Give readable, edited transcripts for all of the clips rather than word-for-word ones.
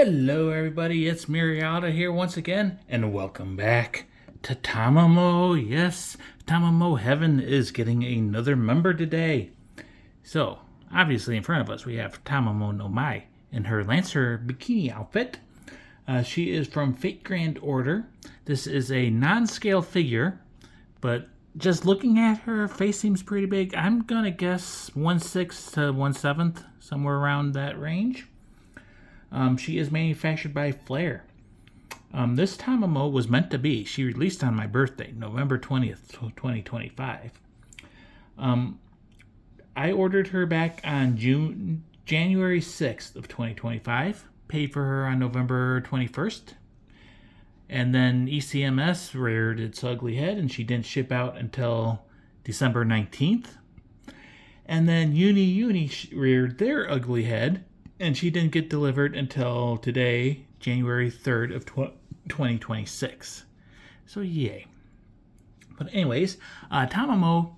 Hello everybody, it's Miriata here once again, and welcome back to Tamamo. Yes, Tamamo Heaven is getting another member today. So, obviously in front of us we have Tamamo no Mai in her Lancer bikini outfit. She is from Fate Grand Order. This is a non-scale figure, but just looking at her face seems pretty big. I'm gonna guess 1/6 to 1/7, somewhere around that range. She is manufactured by Flair. This Tamamo was meant to be. She released on my birthday, November 20th, 2025. I ordered her back on January 6th of 2025. Paid for her on November 21st. And then ECMS reared its ugly head, and she didn't ship out until December 19th. And then Uni reared their ugly head, and she didn't get delivered until today, January 3rd of 2026. So yay. But anyways, Tamamo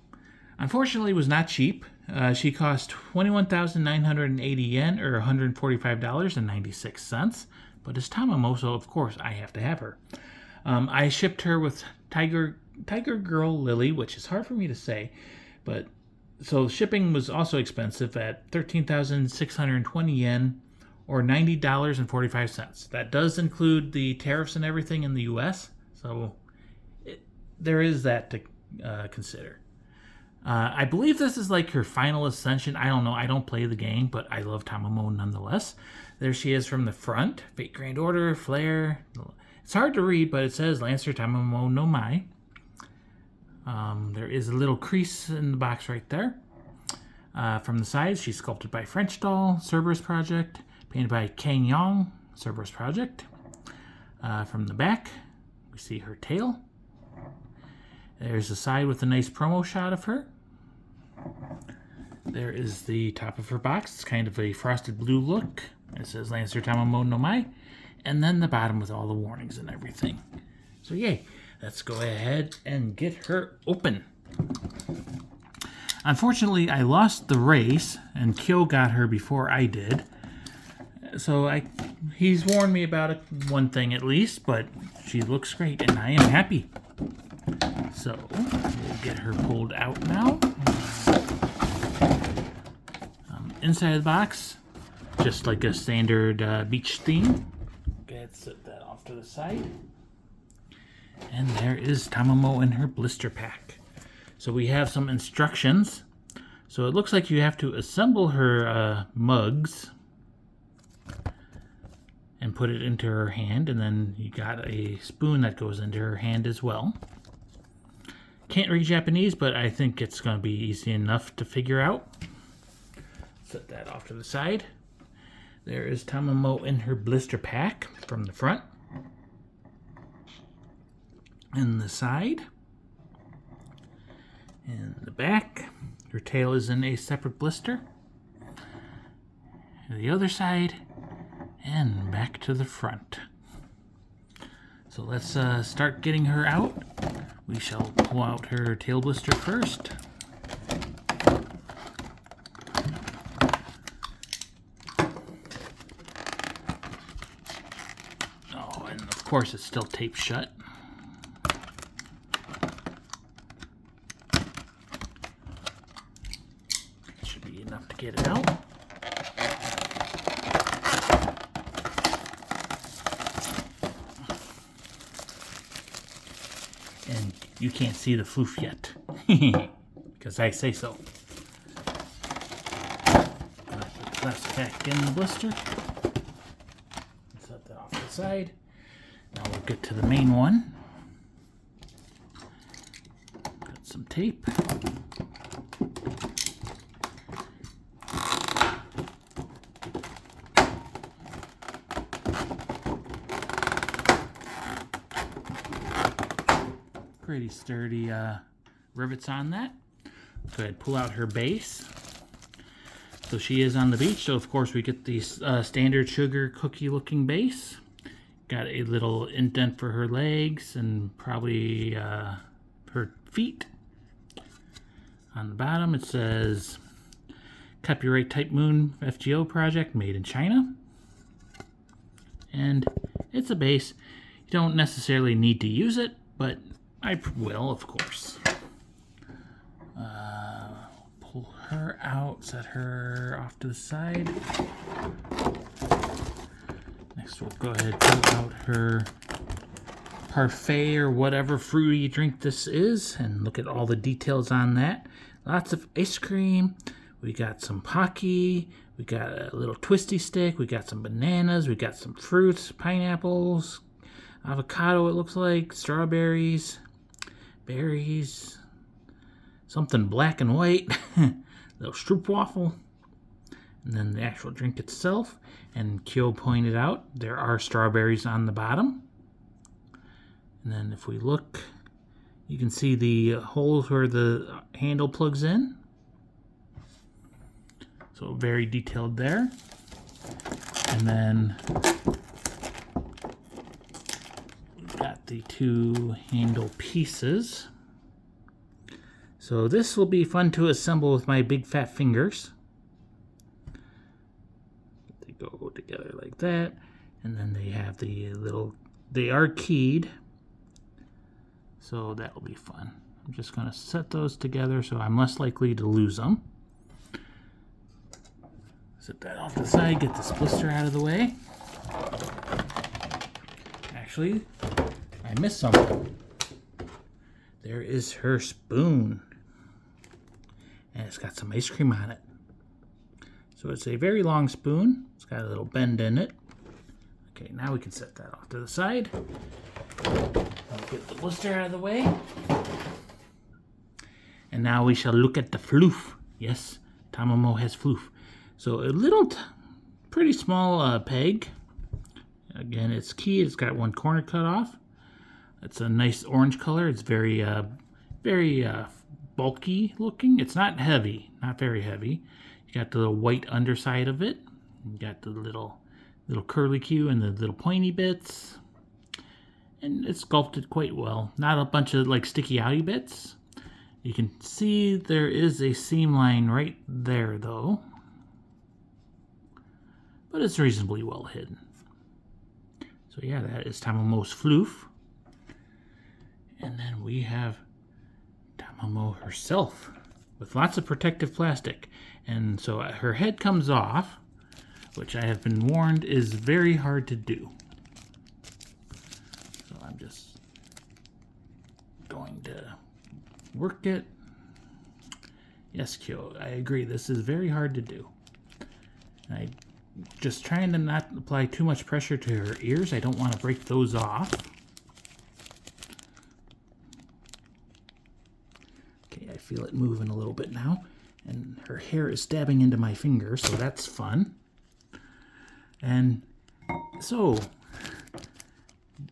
unfortunately was not cheap. She cost 21,980 yen, or $145.96. But it's Tamamo, so of course I have to have her. I shipped her with Tiger Girl Lily, which is hard for me to say, but so shipping was also expensive at 13,620 yen, or $90.45. That does include the tariffs and everything in the U.S., so there is that to consider. I believe this is like her final ascension. I don't know. I don't play the game, but I love Tamamo nonetheless. There she is from the front. Fate Grand Order, Flair. It's hard to read, but it says Lancer Tamamo no Mai. There is a little crease in the box right there. From the sides, she's sculpted by French Doll, Cerberus Project, painted by Kang Yong, Cerberus Project. From the back, we see her tail. There's the side with a nice promo shot of her. There is the top of her box. It's kind of a frosted blue look. It says Lancer Tamamo no Mai. And then the bottom with all the warnings and everything. So yay, let's go ahead and get her open. Unfortunately, I lost the race, and Kyo got her before I did. So he's warned me about one thing at least, but she looks great, and I am happy. So we'll get her pulled out now. Inside the box, just like a standard beach theme. Go ahead, set that off to the side. And there is Tamamo in her blister pack. So we have some instructions. So it looks like you have to assemble her mugs and put it into her hand, and then you got a spoon that goes into her hand as well. Can't read Japanese, but I think it's going to be easy enough to figure out. Set that off to the side. There is Tamamo in her blister pack from the front. And the side. And the back. Her tail is in a separate blister. And the other side. And back to the front. So let's start getting her out. We shall pull out her tail blister first. Oh, and of course it's still taped shut. Should be enough to get it out. And you can't see the floof yet, because I say so. Put the plastic back in the blister. Set that off to the side. Now we'll get to the main one. Got some tape. Pretty sturdy rivets on that. Go ahead, pull out her base. So she is on the beach, so of course we get the standard sugar cookie looking base. Got a little indent for her legs and probably her feet. On the bottom it says Copyright Type Moon FGO project made in China. And it's a base. You don't necessarily need to use it, but I will, of course. Pull her out, set her off to the side. Next we'll go ahead and pull out her parfait or whatever fruity drink this is and look at all the details on that. Lots of ice cream. We got some Pocky. We got a little twisty stick. We got some bananas. We got some fruits, pineapples, avocado it looks like, strawberries, berries, something black and white, little stroopwafel, and then the actual drink itself. And Kyo pointed out there are strawberries on the bottom. And then if we look, you can see the holes where the handle plugs in. So very detailed there. And then we've got the two handle pieces. So this will be fun to assemble with my big fat fingers. They go together like that. And then they have they are keyed. So that'll be fun. I'm just going to set those together so I'm less likely to lose them. Set that off to the side, get this blister out of the way. Actually, I missed something. There is her spoon. And it's got some ice cream on it. So it's a very long spoon. It's got a little bend in it. Okay, now we can set that off to the side. I'll get the blister out of the way. And now we shall look at the floof. Yes, Tamamo has floof. So a little, pretty small peg. Again, it's keyed. It's got one corner cut off. It's a nice orange color. It's very bulky looking. It's not heavy, not very heavy. You got the little white underside of it. You got the little curly Q and the little pointy bits. And it's sculpted quite well. Not a bunch of like sticky outy bits. You can see there is a seam line right there though. But it's reasonably well hidden. So yeah, that is Tamamo's floof. And then we have Tamamo herself with lots of protective plastic. And so her head comes off, which I have been warned is very hard to do. So I'm just going to work it. Yes, Kyo, I agree. This is very hard to do. I'm just trying to not apply too much pressure to her ears. I don't want to break those off. Okay, I feel it moving a little bit now. And her hair is stabbing into my finger, so that's fun. And so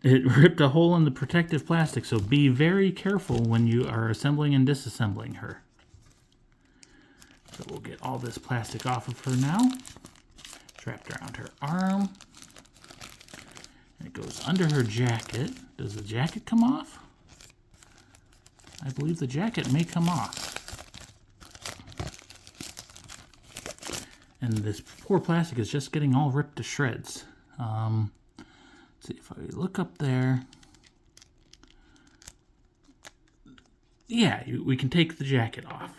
it ripped a hole in the protective plastic, so be very careful when you are assembling and disassembling her. So we'll get all this plastic off of her now. It's wrapped around her arm. And it goes under her jacket. Does the jacket come off? I believe the jacket may come off. And this poor plastic is just getting all ripped to shreds. Let's see if I look up there. Yeah, we can take the jacket off.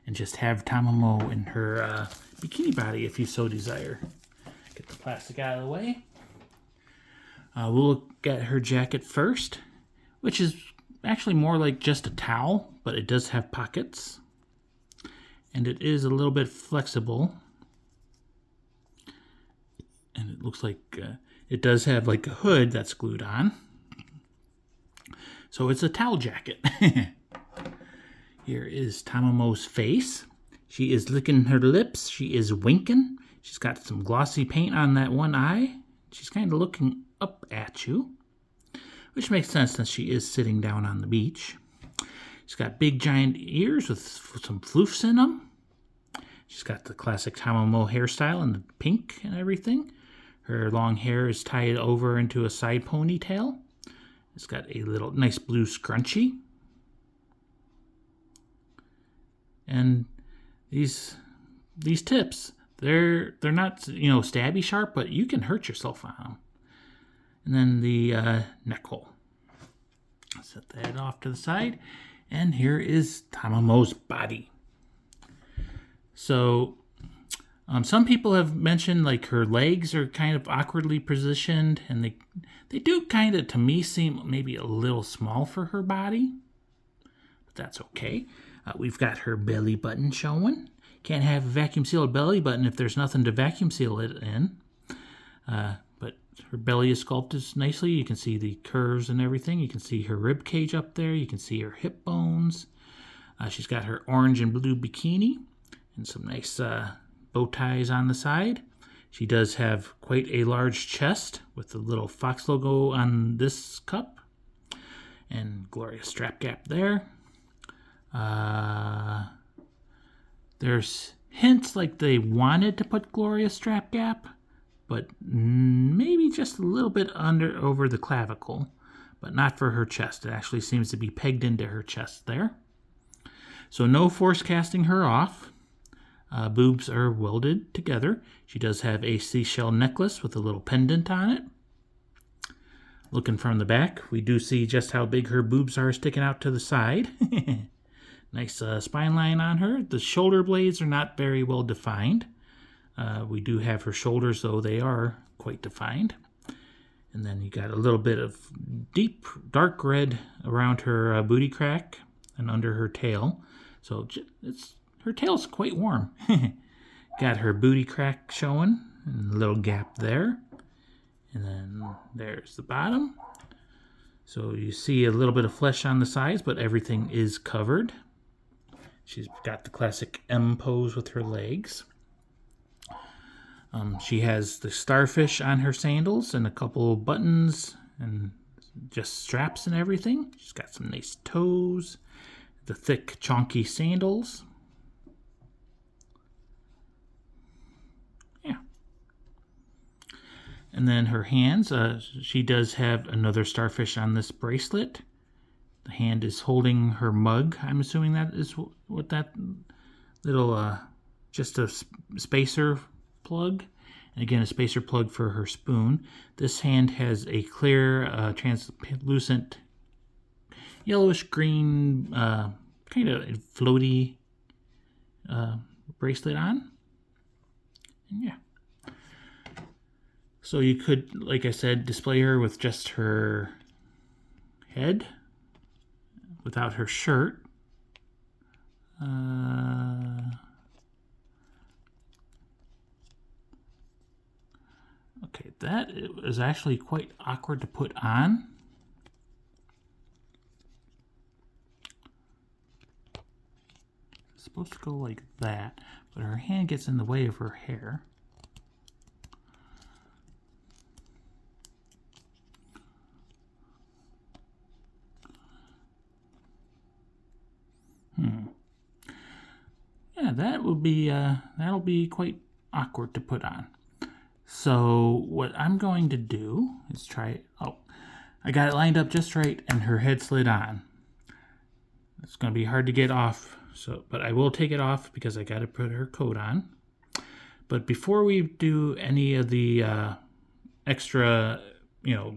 And just have Tamamo in her bikini body if you so desire. Get the plastic out of the way. We'll look at her jacket first, which is actually more like just a towel, but it does have pockets. And it is a little bit flexible. And it looks like it does have like a hood that's glued on. So it's a towel jacket. Here is Tamamo's face. She is licking her lips. She is winking. She's got some glossy paint on that one eye. She's kind of looking up at you, which makes sense since she is sitting down on the beach. She's got big giant ears with some floofs in them. She's got the classic Tamamo hairstyle and the pink and everything. Her long hair is tied over into a side ponytail. It's got a little nice blue scrunchie. And these tips, They're not, you know, stabby sharp, but you can hurt yourself on them. And then the neck hole. Set that off to the side. And here is Tamamo's body. So some people have mentioned like her legs are kind of awkwardly positioned, and they do kind of, to me, seem maybe a little small for her body. But that's okay. We've got her belly button showing. Can't have a vacuum sealed belly button if there's nothing to vacuum seal it in. But her belly is sculpted nicely. You can see the curves and everything. You can see her rib cage up there. You can see her hip bones. She's got her orange and blue bikini and some nice bow ties on the side. She does have quite a large chest with the little fox logo on this cup. And glorious strap gap there. There's hints like they wanted to put glorious strap gap, but maybe just a little bit over the clavicle, but not for her chest. It actually seems to be pegged into her chest there. So no force casting her off. Boobs are welded together. She does have a seashell necklace with a little pendant on it. Looking from the back, we do see just how big her boobs are sticking out to the side. Nice spine line on her. The shoulder blades are not very well defined. We do have her shoulders, though they are quite defined. And then you got a little bit of deep dark red around her booty crack and under her tail. So her tail's quite warm. Got her booty crack showing and a little gap there. And then there's the bottom. So you see a little bit of flesh on the sides, but everything is covered. She's got the classic M pose with her legs. She has the starfish on her sandals and a couple buttons and just straps and everything. She's got some nice toes, the thick, chonky sandals. Yeah. And then her hands, she does have another starfish on this bracelet. The hand is holding her mug. I'm assuming that is what that little, just a spacer plug. And again, a spacer plug for her spoon. This hand has a clear, translucent, yellowish green, kind of floaty bracelet on. And yeah. So you could, like I said, display her with just her head, without her shirt. Okay, that is actually quite awkward to put on. It's supposed to go like that, but her hand gets in the way of her hair. Yeah, that'll be quite awkward to put on. So what I'm going to do is try. Oh, I got it lined up just right, and her head slid on. It's going to be hard to get off. But I will take it off because I got to put her coat on. But before we do any of the extra,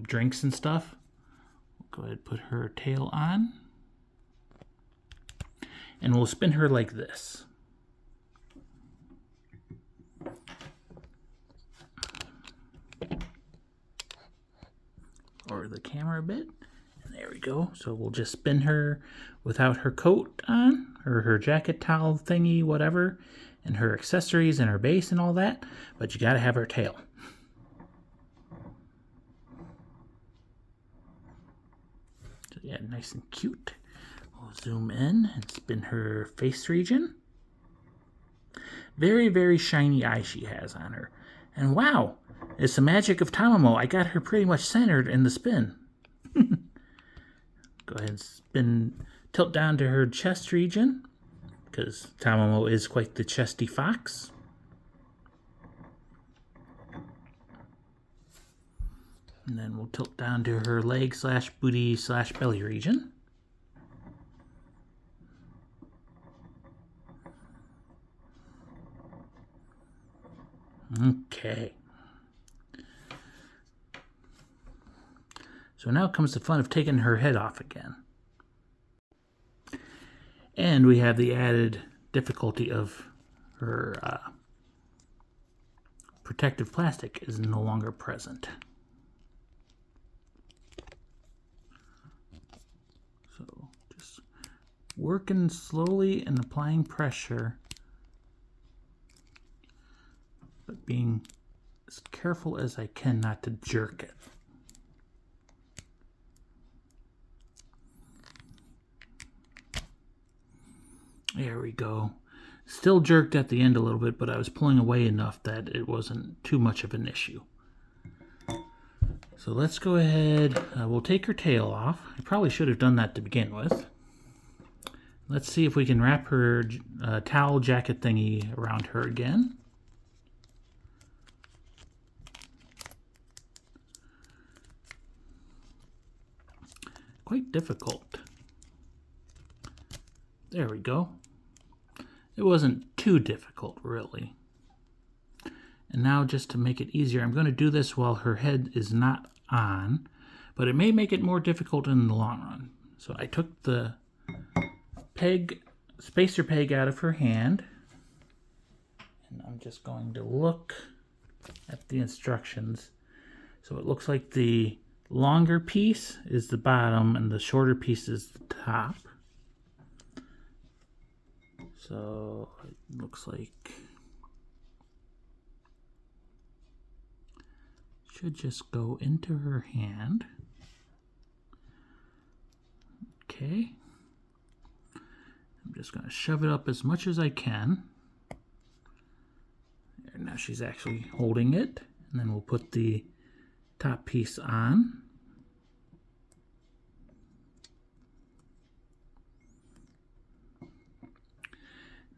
drinks and stuff, we'll go ahead and put her tail on. And we'll spin her like this. Or the camera a bit. And there we go. So we'll just spin her without her coat on, or her jacket towel thingy, whatever, and her accessories and her base and all that. But you gotta have her tail. So yeah, nice and cute. We'll zoom in and spin her face region. Very, very shiny eye she has on her. And wow, it's the magic of Tamamo. I got her pretty much centered in the spin. Go ahead and tilt down to her chest region, because Tamamo is quite the chesty fox. And then we'll tilt down to her leg / booty / belly region. Okay. So now comes the fun of taking her head off again. And we have the added difficulty of her protective plastic is no longer present. So just working slowly and applying pressure, but being as careful as I can not to jerk it. There we go. Still jerked at the end a little bit, but I was pulling away enough that it wasn't too much of an issue. So let's go ahead. We'll take her tail off. I probably should have done that to begin with. Let's see if we can wrap her towel jacket thingy around her again. Quite difficult. There we go. It wasn't too difficult, really. And now, just to make it easier, I'm going to do this while her head is not on, but it may make it more difficult in the long run. So I took the spacer peg out of her hand, and I'm just going to look at the instructions. So it looks like the longer piece is the bottom and the shorter piece is the top. So it looks like should just go into her hand. Okay. I'm just going to shove it up as much as I can. There, now she's actually holding it. And then we'll put the top piece on.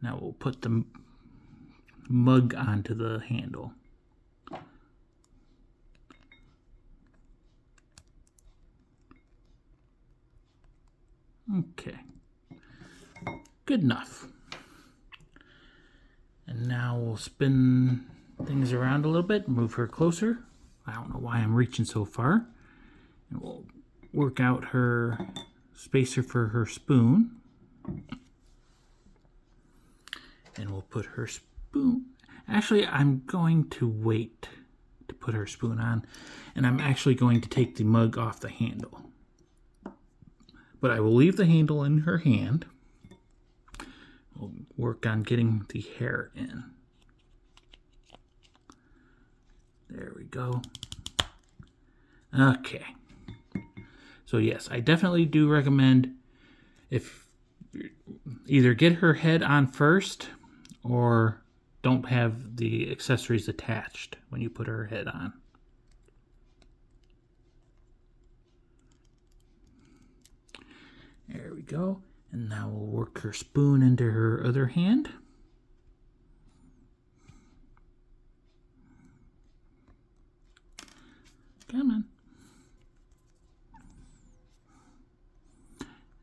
Now we'll put the mug onto the handle. Okay, good enough. And now we'll spin things around a little bit, move her closer. I don't know why I'm reaching so far. And we'll work out her spacer for her spoon. And we'll put her spoon. Actually, I'm going to wait to put her spoon on. And I'm actually going to take the mug off the handle. But I will leave the handle in her hand. We'll work on getting the hair in. There we go. Okay. So yes, I definitely do recommend if either get her head on first or don't have the accessories attached when you put her head on. There we go. And now we'll work her spoon into her other hand. Come on.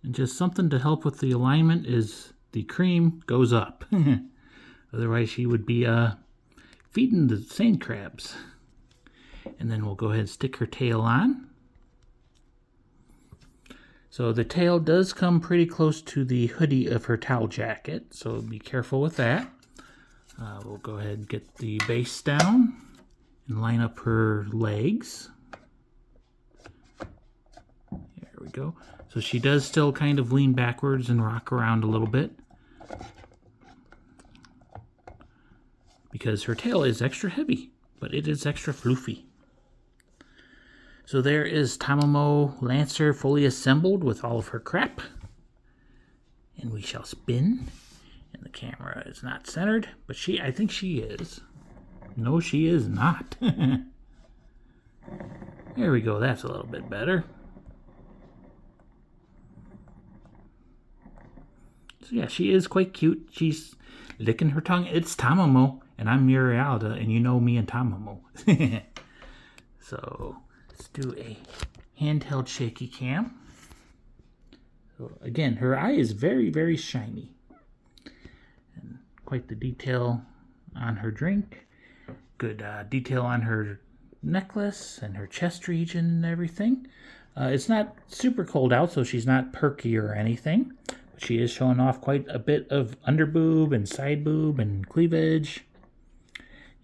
And just something to help with the alignment is the cream goes up. Otherwise she would be feeding the sand crabs. And then we'll go ahead and stick her tail on. So the tail does come pretty close to the hoodie of her towel jacket, so be careful with that. We'll go ahead and get the base down and line up her legs. There we go. So she does still kind of lean backwards and rock around a little bit, because her tail is extra heavy, but it is extra floofy. So there is Tamamo Lancer fully assembled with all of her crap. And we shall spin. And the camera is not centered, but I think she is. No, she is not. There we go, that's a little bit better. So yeah, she is quite cute. She's licking her tongue. It's Tamamo, and I'm Murialda, and you know me and Tamamo. So let's do a handheld shaky cam. So again, her eye is very, very shiny. And quite the detail on her drink. good detail on her necklace and her chest region and everything. It's not super cold out, so she's not perky or anything. But she is showing off quite a bit of under boob and side boob and cleavage.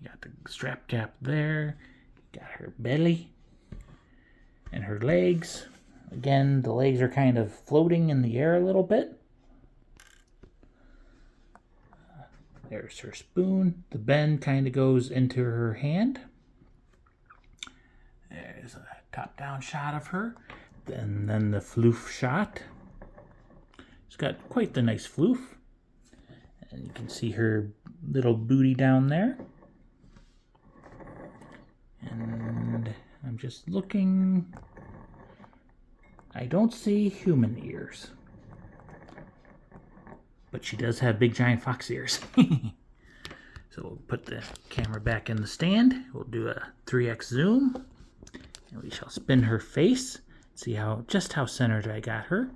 You got the strap gap there. You got her belly and her legs. Again, the legs are kind of floating in the air a little bit. There's her spoon. The bend kind of goes into her hand. There's a top-down shot of her. And then the floof shot. She's got quite the nice floof. And you can see her little booty down there. And I'm just looking. I don't see human ears. But she does have big giant fox ears. So we'll put the camera back in the stand. We'll do a 3x zoom. And we shall spin her face. See just how centered I got her.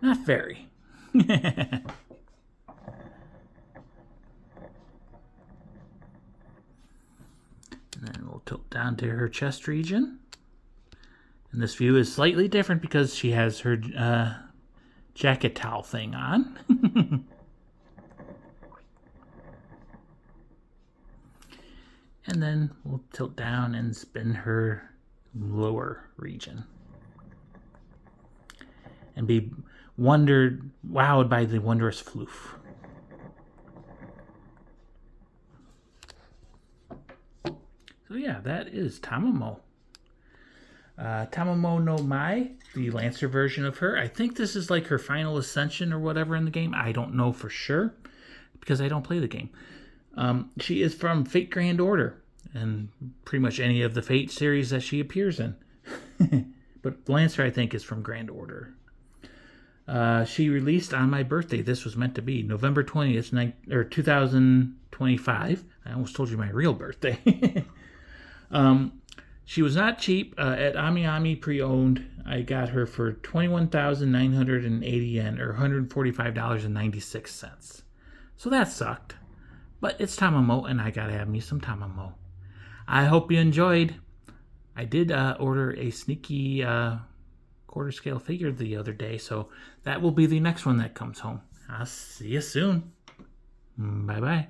Not very. And then we'll tilt down to her chest region. And this view is slightly different because she has her jacket towel thing on. And then we'll tilt down and spin her lower region. And be wowed by the wondrous floof. So yeah, that is Tamamo. Tamamo no Mai, the Lancer version of her. I think this is like her final ascension or whatever in the game. I don't know for sure because I don't play the game. She is from Fate Grand Order and pretty much any of the Fate series that she appears in. But Lancer, I think, is from Grand Order. She released on my birthday. This was meant to be November 20th, 2025. I almost told you my real birthday. She was not cheap. At Ami Ami pre-owned, I got her for 21,980 yen, or $145.96. So that sucked. But it's Tamamo, and I gotta have me some Tamamo. I hope you enjoyed. I did order a sneaky quarter scale figure the other day, so that will be the next one that comes home. I'll see you soon. Bye-bye.